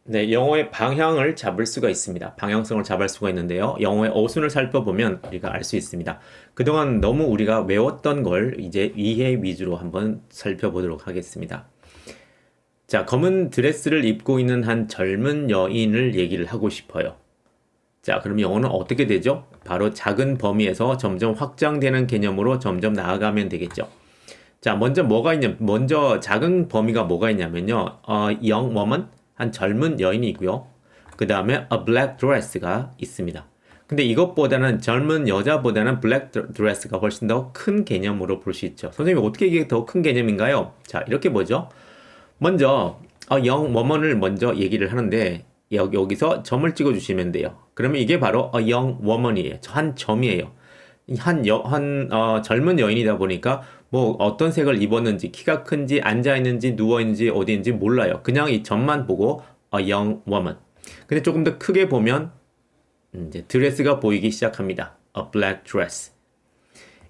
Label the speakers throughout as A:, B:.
A: 네, 영어의 방향을 잡을 수가 있습니다. 방향성을 잡을 수가 있는데요. 영어의 어순을 살펴보면 우리가 알 수 있습니다. 그동안 너무 우리가 외웠던 걸 이제 이해 위주로 한번 살펴보도록 하겠습니다. 자, 검은 드레스를 입고 있는 한 젊은 여인을 얘기를 하고 싶어요. 자, 그럼 영어는 어떻게 되죠? 바로 작은 범위에서 점점 확장되는 개념으로 점점 나아가면 되겠죠. 자, 먼저 작은 범위가 뭐가 있냐면요. young woman, 한 젊은 여인이 있고요. 그 다음에 a black dress가 있습니다. 근데 이것보다는 젊은 여자보다는 black dress가 훨씬 더 큰 개념으로 볼 수 있죠. 선생님, 어떻게 이게 더 큰 개념인가요? 자, 이렇게 보죠. 먼저 young woman을 먼저 얘기를 하는데 여기서 점을 찍어 주시면 돼요. 그러면 이게 바로 young woman이에요. 한 점이에요. 젊은 여인이다 보니까 뭐 어떤 색을 입었는지, 키가 큰지, 앉아있는지, 누워있는지, 어디인지 몰라요. 그냥 이 점만 보고 a young woman. 근데 조금 더 크게 보면 이제 드레스가 보이기 시작합니다. a black dress.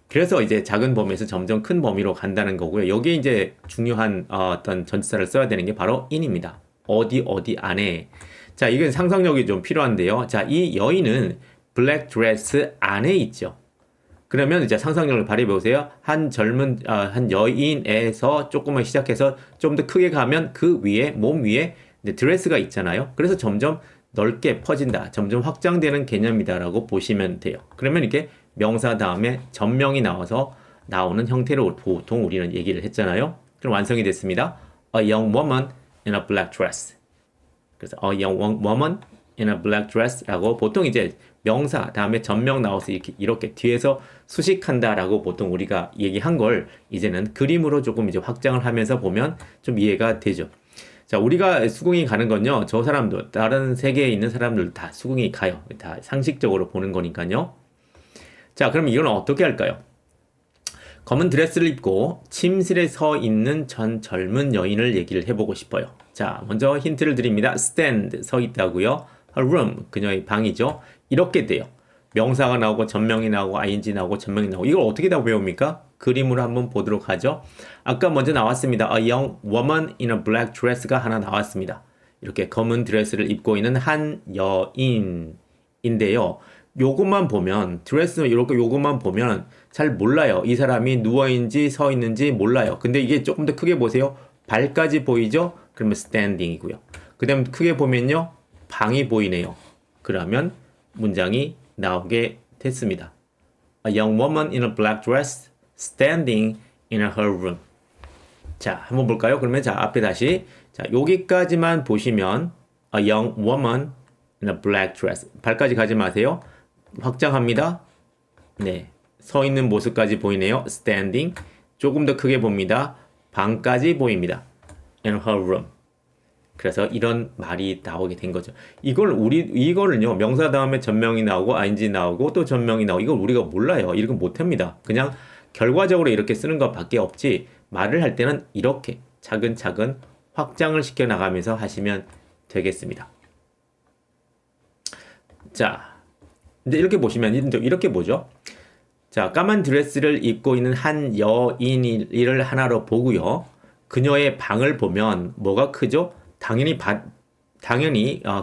A: 그래서 이제 작은 범위에서 점점 큰 범위로 간다는 거고요. 여기에 이제 중요한 어떤 전치사를 써야 되는 게 바로 in입니다. 어디 안에. 자, 이건 상상력이 좀 필요한데요. 자, 이 여인은 블랙 드레스 안에 있죠. 그러면 이제 상상력을 발휘해 보세요. 한 여인에서 조금만 시작해서 좀 더 크게 가면 그 위에, 몸 위에 이제 드레스가 있잖아요. 그래서 점점 넓게 퍼진다. 점점 확장되는 개념이다라고 보시면 돼요. 그러면 이렇게 명사 다음에 전명이 나와서 나오는 형태로 보통 우리는 얘기를 했잖아요. 그럼 완성이 됐습니다. A young woman in a black dress. 그래서 a young woman in a black dress라고 보통 이제 명사 다음에 전명 나와서 이렇게 뒤에서 수식한다라고 보통 우리가 얘기한 걸 이제는 그림으로 조금 이제 확장을 하면서 보면 좀 이해가 되죠. 자, 우리가 수긍이 가는 건요. 저 사람도 다른 세계에 있는 사람들 다 수긍이 가요. 다 상식적으로 보는 거니까요. 자, 그럼 이건 어떻게 할까요? 검은 드레스를 입고 침실에 서 있는 전 젊은 여인을 얘기를 해보고 싶어요. 자, 먼저 힌트를 드립니다. stand, 서 있다고요. her room, 그녀의 방이죠. 이렇게 돼요. 명사가 나오고 전명이 나오고 ing 나오고 전명이 나오고 이걸 어떻게 다 외웁니까? 그림으로 한번 보도록 하죠. 아까 먼저 나왔습니다. A young woman in a black dress가 하나 나왔습니다. 이렇게 검은 드레스를 입고 있는 한 여인인데요. 요것만 보면 드레스 이렇게 요것만 보면 잘 몰라요. 이 사람이 누워있는지 서 있는지 몰라요. 근데 이게 조금 더 크게 보세요. 발까지 보이죠? 그러면 standing이고요. 그 다음 크게 보면요. 방이 보이네요. 그러면 문장이 나오게 됐습니다. A young woman in a black dress standing in her room. 자, 한번 볼까요? 그러면 자, 앞에 다시. 자, 여기까지만 보시면 A young woman in a black dress. 발까지 가지 마세요. 확장합니다. 네. 서 있는 모습까지 보이네요. standing. 조금 더 크게 봅니다. 방까지 보입니다. in her room. 그래서 이런 말이 나오게 된 거죠. 이거를요, 명사 다음에 전명이 나오고, ing 나오고, 또 전명이 나오고, 이걸 우리가 몰라요. 이렇게 못합니다. 그냥 결과적으로 이렇게 쓰는 것 밖에 없지, 말을 할 때는 이렇게 차근차근 확장을 시켜 나가면서 하시면 되겠습니다. 자, 이제 이렇게 보시면, 이렇게 보죠. 자, 까만 드레스를 입고 있는 한 여인을 하나로 보고요. 그녀의 방을 보면 뭐가 크죠? 당연히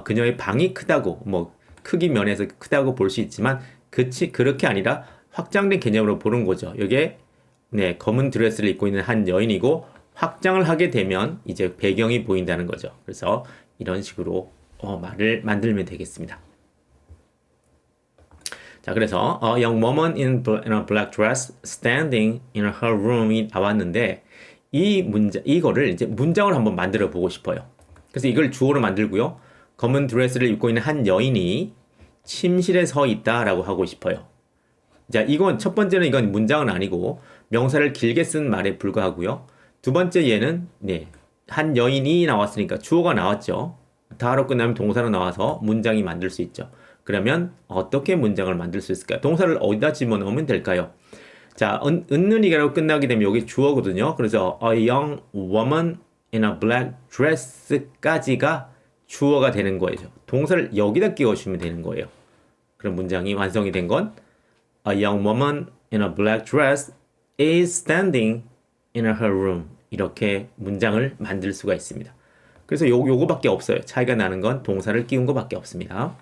A: 그녀의 방이 크다고 뭐 크기 면에서 크다고 볼 수 있지만 그렇게 아니라 확장된 개념으로 보는 거죠. 이게 네, 검은 드레스를 입고 있는 한 여인이고 확장을 하게 되면 이제 배경이 보인다는 거죠. 그래서 이런 식으로 말을 만들면 되겠습니다. 자, 그래서 a young woman in a black dress standing in her room이 나왔는데 이거를 이제 문장을 한번 만들어 보고 싶어요. 그래서 이걸 주어로 만들고요. 검은 드레스를 입고 있는 한 여인이 침실에 서 있다라고 하고 싶어요. 자, 첫 번째는 이건 문장은 아니고 명사를 길게 쓴 말에 불과하고요. 두 번째 얘는 네, 한 여인이 나왔으니까 주어가 나왔죠. 다로 끝나면 동사로 나와서 문장이 만들 수 있죠. 그러면 어떻게 문장을 만들 수 있을까요? 동사를 어디다 집어넣으면 될까요? 자, 은는이가로 끝나게 되면 여기 주어거든요. 그래서 a young woman in a black dress까지가 주어가 되는 거예요. 동사를 여기다 끼워주면 되는 거예요. 그럼 문장이 완성이 된 건 A young woman in a black dress is standing in her room. 이렇게 문장을 만들 수가 있습니다. 그래서 요거밖에 없어요. 차이가 나는 건 동사를 끼운 거밖에 없습니다.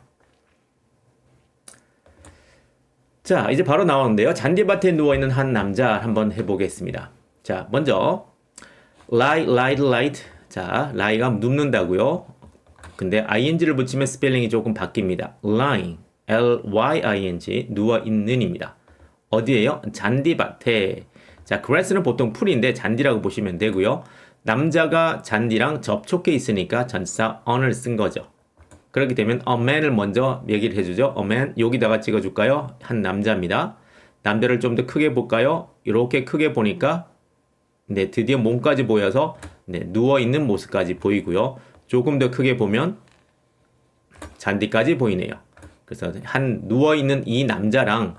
A: 자, 이제 바로 나오는데요. 잔디밭에 누워있는 한 남자 한번 해보겠습니다. 자, 먼저 lie. 자, lie가 눕는다고요. 근데 ing를 붙이면 스펠링이 조금 바뀝니다. lying, lying, 누워있는입니다. 어디에요? 잔디밭에. 자, grass는 보통 풀인데 잔디라고 보시면 되고요. 남자가 잔디랑 접촉해 있으니까 전치사 on을 쓴 거죠. 그렇게 되면 a man을 먼저 얘기를 해주죠. a man 여기다가 찍어줄까요? 한 남자입니다. 남자를 좀 더 크게 볼까요? 이렇게 크게 보니까 네, 드디어 몸까지 보여서 네, 누워있는 모습까지 보이고요. 조금 더 크게 보면 잔디까지 보이네요. 그래서 한 누워있는 이 남자랑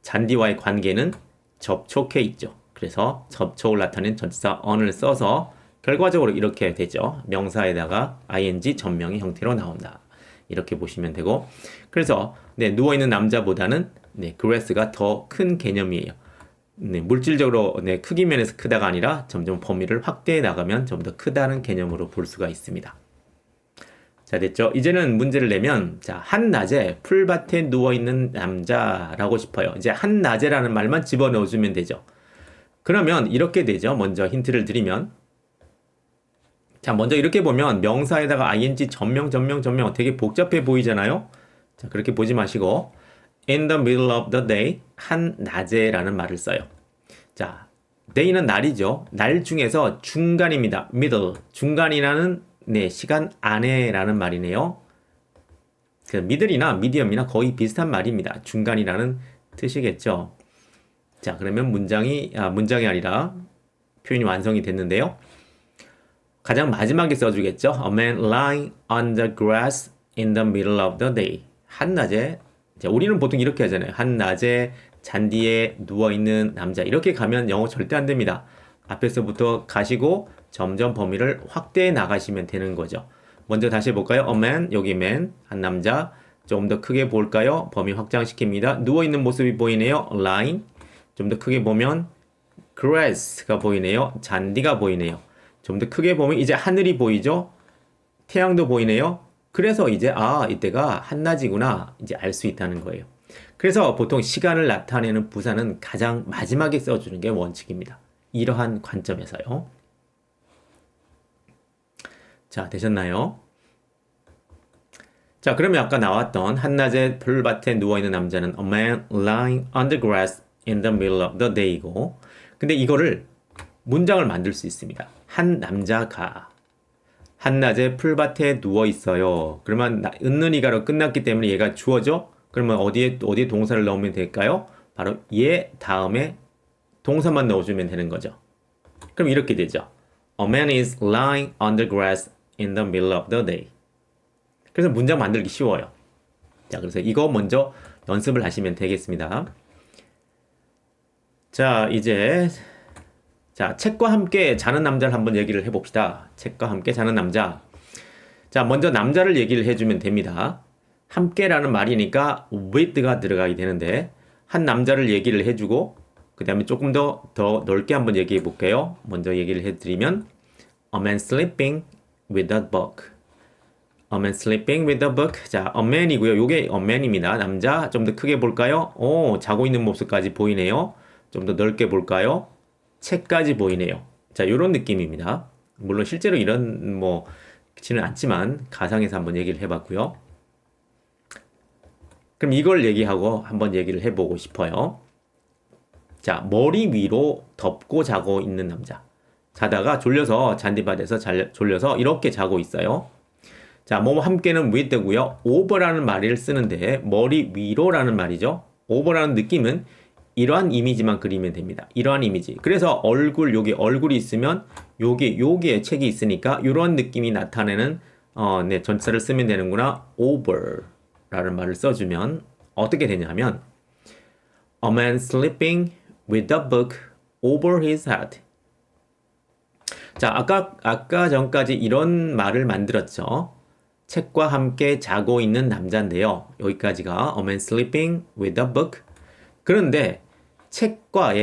A: 잔디와의 관계는 접촉해 있죠. 그래서 접촉을 나타내는 전치사 on을 써서 결과적으로 이렇게 되죠. 명사에다가 ing 전명의 형태로 나온다. 이렇게 보시면 되고, 그래서 네, 누워있는 남자보다는 네, grass가 더 큰 개념이에요. 네, 물질적으로 네, 크기 면에서 크다가 아니라 점점 범위를 확대해 나가면 좀 더 크다는 개념으로 볼 수가 있습니다. 자, 됐죠? 이제는 문제를 내면, 자, 한낮에 풀밭에 누워있는 남자라고 싶어요. 이제 한낮에라는 말만 집어넣어주면 되죠. 그러면 이렇게 되죠. 먼저 힌트를 드리면, 자, 먼저 이렇게 보면 명사에다가 ing 전명 되게 복잡해 보이잖아요. 자, 그렇게 보지 마시고 in the middle of the day, 한낮에라는 말을 써요. 자, day는 날이죠. 날 중에서 중간입니다. middle, 중간이라는 네, 시간 안에라는 말이네요. 그 middle이나 medium이나 거의 비슷한 말입니다. 중간이라는 뜻이겠죠. 자, 그러면 문장이 아니라 표현이 완성이 됐는데요. 가장 마지막에 써주겠죠. A man lying on the grass in the middle of the day. 한낮에, 자, 우리는 보통 이렇게 하잖아요. 한낮에 잔디에 누워있는 남자. 이렇게 가면 영어 절대 안 됩니다. 앞에서부터 가시고 점점 범위를 확대해 나가시면 되는 거죠. 먼저 다시 해볼까요? A man, 여기 man, 한 남자. 좀 더 크게 볼까요? 범위 확장시킵니다. 누워있는 모습이 보이네요. lying. 좀 더 크게 보면 grass가 보이네요. 잔디가 보이네요. 좀 더 크게 보면 이제 하늘이 보이죠? 태양도 보이네요. 그래서 이제 이때가 한낮이구나 이제 알 수 있다는 거예요. 그래서 보통 시간을 나타내는 부사는 가장 마지막에 써주는 게 원칙입니다. 이러한 관점에서요. 자, 되셨나요? 자, 그러면 아까 나왔던 한낮에 풀밭에 누워있는 남자는 A man lying on the grass in the middle of the day이고, 근데 이거를 문장을 만들 수 있습니다. 한 남자가 한낮에 풀밭에 누워 있어요. 그러면 은는이가로 끝났기 때문에 얘가 주어져. 그러면 어디에 동사를 넣으면 될까요? 바로 얘 다음에 동사만 넣어주면 되는 거죠. 그럼 이렇게 되죠. A man is lying on the grass in the middle of the day. 그래서 문장 만들기 쉬워요. 자, 그래서 이거 먼저 연습을 하시면 되겠습니다. 자, 이제 책과 함께 자는 남자를 한번 얘기를 해봅시다. 책과 함께 자는 남자. 자, 먼저 남자를 얘기를 해주면 됩니다. 함께라는 말이니까 with가 들어가게 되는데, 한 남자를 얘기를 해주고, 그 다음에 조금 더 넓게 한번 얘기해 볼게요. 먼저 얘기를 해드리면, A man sleeping with a book. A man sleeping with a book. 자, a man이고요. 요게 a man입니다. 남자. 좀 더 크게 볼까요? 자고 있는 모습까지 보이네요. 좀 더 넓게 볼까요? 책까지 보이네요. 자, 요런 느낌입니다. 물론 실제로 이런 그렇지는 않지만 가상에서 한번 얘기를 해봤고요. 그럼 이걸 얘기하고 한번 얘기를 해보고 싶어요. 자, 머리 위로 덮고 자고 있는 남자. 자다가 졸려서 잔디밭에서 졸려서 이렇게 자고 있어요. 자, 함께는 with고요. over라는 말을 쓰는데 머리 위로라는 말이죠. over라는 느낌은 이러한 이미지만 그리면 됩니다. 이러한 이미지. 그래서 여기 얼굴이 있으면 여기에 책이 있으니까 이런 느낌이 나타내는 네, 전치사를 쓰면 되는구나. over라는 말을 써주면 어떻게 되냐면 A man sleeping with a book over his head. 자, 아까 전까지 이런 말을 만들었죠. 책과 함께 자고 있는 남자인데요. 여기까지가 A man sleeping with a book. 그런데 책과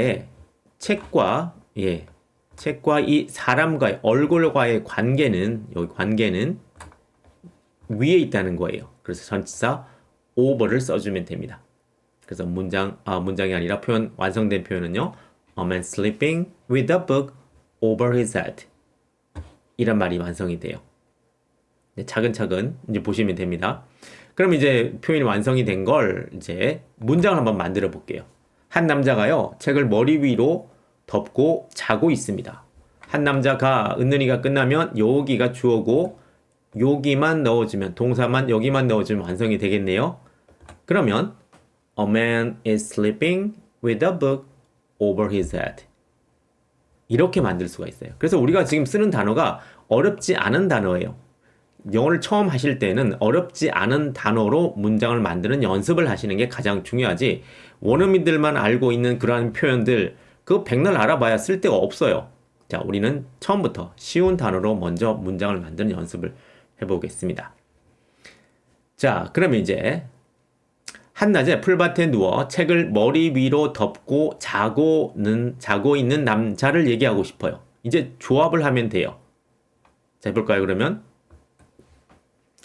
A: 책과 이 사람과의 얼굴과의 관계는 여기 관계는 위에 있다는 거예요. 그래서 전치사 over를 써주면 됩니다. 그래서 문장이 아니라 표현 완성된 표현은요. A man sleeping with a book over his head. 이런 말이 완성이 돼요. 네, 차근차근 이제 보시면 됩니다. 그럼 이제 표현이 완성이 된 걸 이제 문장을 한번 만들어 볼게요. 한 남자가요, 책을 머리 위로 덮고 자고 있습니다. 한 남자가 은는이가 끝나면 여기가 주어고 여기만 넣어주면 동사만 여기만 넣어주면 완성이 되겠네요. 그러면 A man is sleeping with a book over his head. 이렇게 만들 수가 있어요. 그래서 우리가 지금 쓰는 단어가 어렵지 않은 단어예요. 영어를 처음 하실 때는 어렵지 않은 단어로 문장을 만드는 연습을 하시는 게 가장 중요하지, 원어민들만 알고 있는 그러한 표현들 그거 백날 알아봐야 쓸데가 없어요. 자, 우리는 처음부터 쉬운 단어로 먼저 문장을 만드는 연습을 해보겠습니다. 자, 그러면 이제 한낮에 풀밭에 누워 책을 머리 위로 덮고 자고 있는 남자를 얘기하고 싶어요. 이제 조합을 하면 돼요. 자, 해볼까요, 그러면?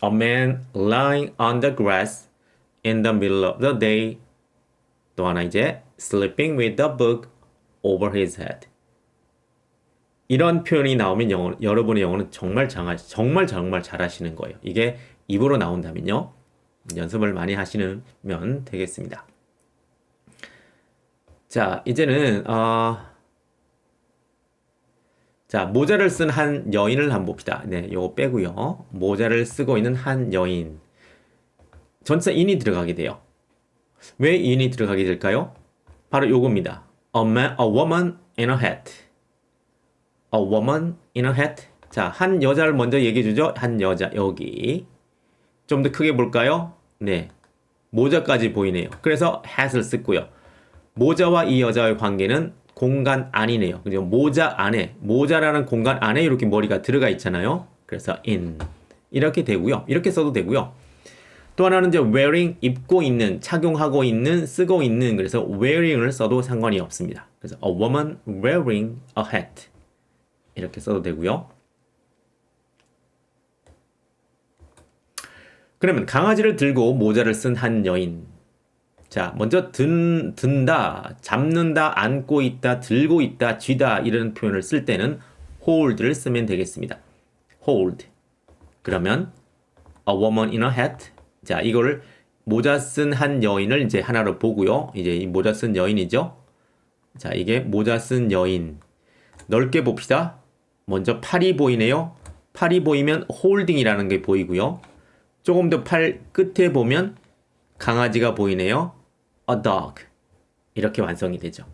A: A man lying on the grass in the middle of the day. 또 하나 이제 sleeping with a book over his head. 이런 표현이 나오면 여러분의 영어는 정말 잘하시는 거예요. 이게 입으로 나온다면요. 연습을 많이 하시면 되겠습니다. 자, 이제는 자, 모자를 쓴 한 여인을 한번 봅시다. 네, 요거 빼고요. 모자를 쓰고 있는 한 여인. 전치사 in이 들어가게 돼요. 왜 in이 들어가게 될까요? 바로 요겁니다. A woman in a hat. A woman in a hat. 자, 한 여자를 먼저 얘기해 주죠. 한 여자, 여기. 좀 더 크게 볼까요? 네. 모자까지 보이네요. 그래서 hat을 쓰고요. 모자와 이 여자의 관계는 공간 안이네요. 그죠? 모자 안에, 모자라는 공간 안에 이렇게 머리가 들어가 있잖아요. 그래서 in. 이렇게 되고요. 이렇게 써도 되고요. 또 하나는 이제 wearing, 입고 있는, 착용하고 있는, 쓰고 있는, 그래서 wearing을 써도 상관이 없습니다. 그래서 a woman wearing a hat. 이렇게 써도 되고요. 그러면 강아지를 들고 모자를 쓴 한 여인. 자, 먼저 든다, 잡는다, 안고 있다, 들고 있다, 쥐다 이런 표현을 쓸 때는 hold를 쓰면 되겠습니다. hold. 그러면 a woman in a hat. 자, 이거를 모자 쓴 한 여인을 이제 하나로 보고요. 이제 이 모자 쓴 여인이죠. 자, 이게 모자 쓴 여인. 넓게 봅시다. 먼저 팔이 보이네요. 팔이 보이면 holding이라는 게 보이고요. 조금 더 팔 끝에 보면 강아지가 보이네요. A dog. 이렇게 완성이 되죠.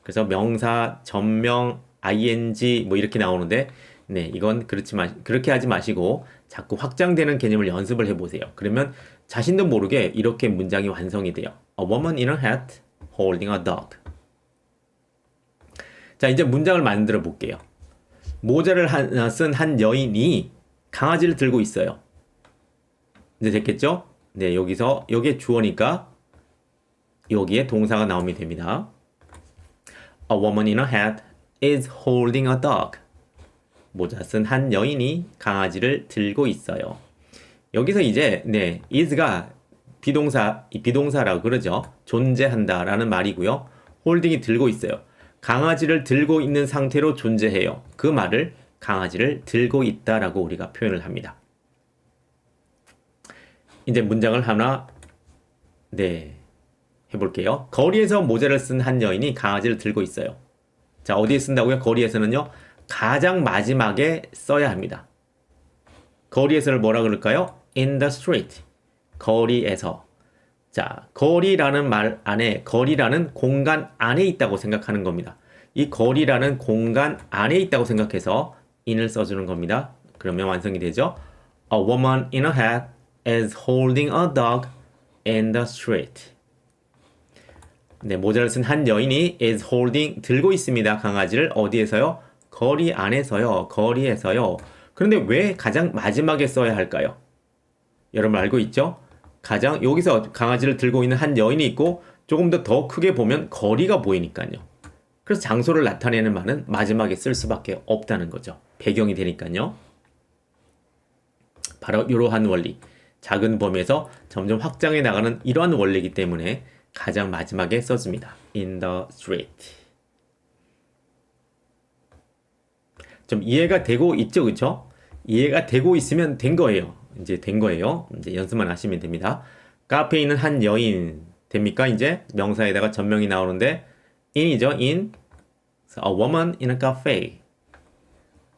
A: 그래서 명사, 전명, ing 뭐 이렇게 나오는데, 네, 이건 그렇게 하지 마시고 자꾸 확장되는 개념을 연습을 해보세요. 그러면 자신도 모르게 이렇게 문장이 완성이 돼요. A woman in a hat holding a dog. 자, 이제 문장을 만들어 볼게요. 모자를 쓴 한 여인이 강아지를 들고 있어요. 이제 됐겠죠? 네, 여기서 여기에 주어니까 여기에 동사가 나오면 됩니다. A woman in a hat is holding a dog. 모자 쓴 한 여인이 강아지를 들고 있어요. 여기서 이제 네, is가 비동사라고 그러죠. 존재한다라는 말이고요. holding이 들고 있어요. 강아지를 들고 있는 상태로 존재해요. 그 말을 강아지를 들고 있다라고 우리가 표현을 합니다. 이제 문장을 하나 해볼게요. 거리에서 모자를 쓴 한 여인이 강아지를 들고 있어요. 자, 어디에 쓴다고요? 거리에서는요. 가장 마지막에 써야 합니다. 거리에서를 뭐라 그럴까요? In the street. 거리에서. 자, 거리라는 말 안에, 거리라는 공간 안에 있다고 생각하는 겁니다. 이 거리라는 공간 안에 있다고 생각해서 in을 써주는 겁니다. 그러면 완성이 되죠. A woman in a hat is holding a dog in the street. 네, 모자를 쓴 한 여인이 is holding, 들고 있습니다. 강아지를 어디에서요? 거리 안에서요. 거리에서요. 그런데 왜 가장 마지막에 써야 할까요? 여러분 알고 있죠? 여기서 강아지를 들고 있는 한 여인이 있고 조금 더 크게 보면 거리가 보이니까요. 그래서 장소를 나타내는 말은 마지막에 쓸 수밖에 없다는 거죠. 배경이 되니까요. 바로 이러한 원리. 작은 범위에서 점점 확장해 나가는 이러한 원리이기 때문에 가장 마지막에 써줍니다. In the street. 좀 이해가 되고 있죠, 그쵸? 이해가 되고 있으면 된 거예요. 이제 된 거예요. 이제 연습만 하시면 됩니다. 카페에 있는 한 여인 됩니까? 이제 명사에다가 전명이 나오는데 in이죠, in. A woman in a cafe.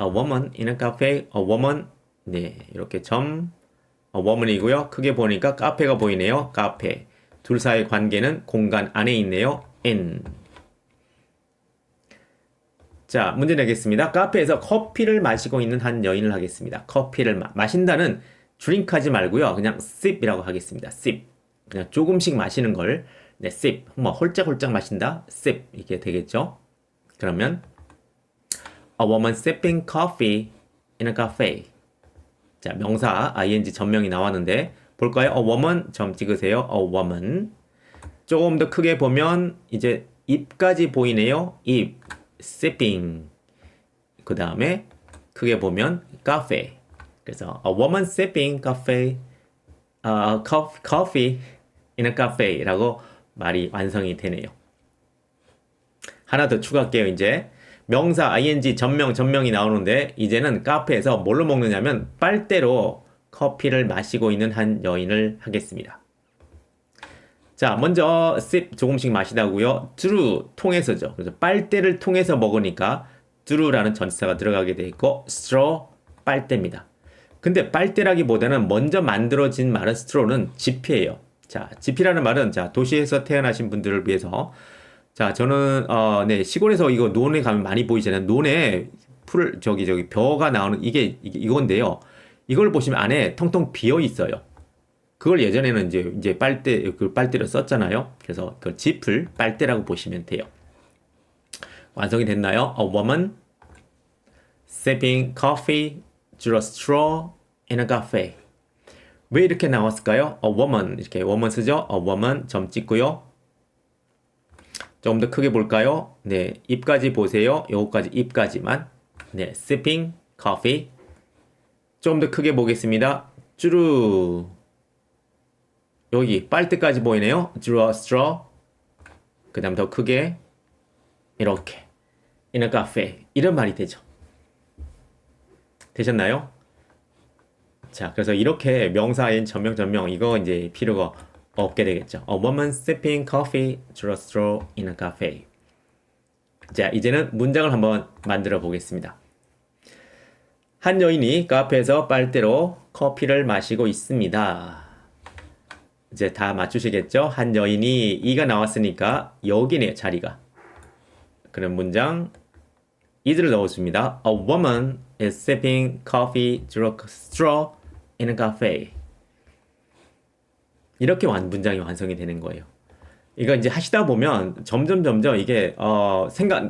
A: A woman in a cafe. A woman. 네, 이렇게 점 a woman이고요. 크게 보니까 카페가 보이네요. 카페. 둘 사이의 관계는 공간 안에 있네요. in. 자, 문제 내겠습니다. 카페에서 커피를 마시고 있는 한 여인을 하겠습니다. 커피를 마신다는 drink 하지 말고요. 그냥 sip이라고 하겠습니다. sip. 그냥 조금씩 마시는 걸 네, sip. 뭐 홀짝홀짝 마신다. sip. 이게 되겠죠? 그러면 a woman sipping coffee in a cafe. 자, 명사 ing 전명이 나왔는데 볼까요? a woman 점 찍으세요. a woman. 조금 더 크게 보면 이제 입까지 보이네요. 입. sipping. 그 다음에 크게 보면 cafe. 그래서 a woman sipping coffee in a cafe라고 말이 완성이 되네요. 하나 더 추가할게요. 이제 명사 ing 전명이 나오는데 이제는 카페에서 뭘로 먹느냐면 빨대로 커피를 마시고 있는 한 여인을 하겠습니다. 자, 먼저 sip 조금씩 마시다고요. through 통해서죠. 그래서 빨대를 통해서 먹으니까 through라는 전치사가 들어가게 돼 있고 straw 빨대입니다. 근데 빨대라기보다는 먼저 만들어진 말은 straw는 지피예요. 자, 지피라는 말은 자, 도시에서 태어나신 분들을 위해서 자, 저는 네, 시골에서 이거 논에 가면 많이 보이잖아요. 논에 벼가 나오는 이건데요. 이걸 보시면 안에 텅텅 비어 있어요. 그걸 예전에는 이제 빨대로 썼잖아요. 그래서 그 짚을 빨대라고 보시면 돼요. 완성이 됐나요? A woman sipping coffee through a straw in a cafe. 왜 이렇게 나왔을까요? A woman 이렇게 woman 쓰죠? A woman 점 찍고요. 조금 더 크게 볼까요? 네, 입까지 보세요. 요거까지 입까지만. 네, sipping coffee. 좀 더 크게 보겠습니다. 쭈루. 여기 빨대까지 보이네요. through a straw. 그 다음 더 크게 이렇게 in a cafe 이런 말이 되죠. 되셨나요? 자, 그래서 이렇게 명사인 전명 이거 이제 필요가 없게 되겠죠. A woman sipping coffee through a straw in a cafe. 자, 이제는 문장을 한번 만들어 보겠습니다. 한 여인이 카페에서 빨대로 커피를 마시고 있습니다. 이제 다 맞추시겠죠? 한 여인이 이가 나왔으니까 여기네요, 자리가. 그럼 문장 is를 넣어줍니다. A woman is sipping coffee through a straw in a cafe. 이렇게 문장이 완성이 되는 거예요. 이거 이제 하시다 보면 점점 이게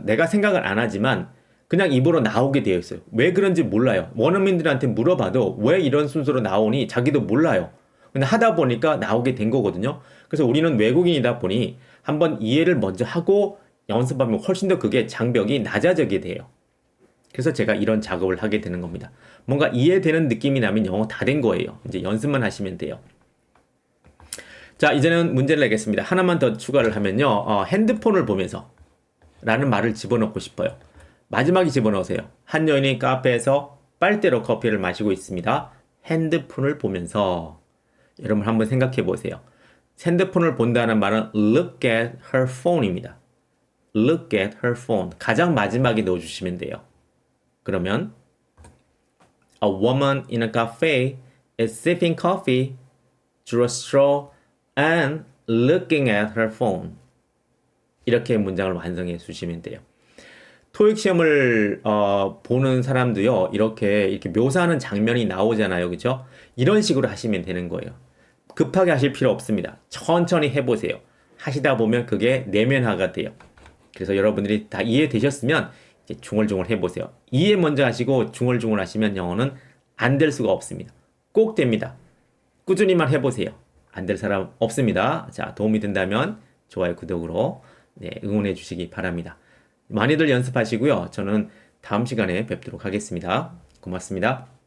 A: 내가 생각을 안 하지만 그냥 입으로 나오게 되어 있어요. 왜 그런지 몰라요. 원어민들한테 물어봐도 왜 이런 순서로 나오니 자기도 몰라요. 근데 하다 보니까 나오게 된 거거든요. 그래서 우리는 외국인이다 보니 한번 이해를 먼저 하고 연습하면 훨씬 더 그게 장벽이 낮아지게 돼요. 그래서 제가 이런 작업을 하게 되는 겁니다. 뭔가 이해되는 느낌이 나면 영어 다 된 거예요. 이제 연습만 하시면 돼요. 자, 이제는 문제를 내겠습니다. 하나만 더 추가를 하면요. 핸드폰을 보면서 라는 말을 집어넣고 싶어요. 마지막에 집어넣으세요. 한 여인이 카페에서 빨대로 커피를 마시고 있습니다. 핸드폰을 보면서 여러분 한번 생각해 보세요. 핸드폰을 본다는 말은 look at her phone입니다. look at her phone. 가장 마지막에 넣어주시면 돼요. 그러면 A woman in a cafe is sipping coffee through a straw and looking at her phone. 이렇게 문장을 완성해 주시면 돼요. 토익 시험을 보는 사람도요. 이렇게 묘사하는 장면이 나오잖아요. 그죠? 이런 식으로 하시면 되는 거예요. 급하게 하실 필요 없습니다. 천천히 해보세요. 하시다 보면 그게 내면화가 돼요. 그래서 여러분들이 다 이해되셨으면 이제 중얼중얼 해보세요. 이해 먼저 하시고 중얼중얼 하시면 영어는 안 될 수가 없습니다. 꼭 됩니다. 꾸준히만 해보세요. 안 될 사람 없습니다. 자, 도움이 된다면 좋아요, 구독으로 네, 응원해 주시기 바랍니다. 많이들 연습하시고요. 저는 다음 시간에 뵙도록 하겠습니다. 고맙습니다.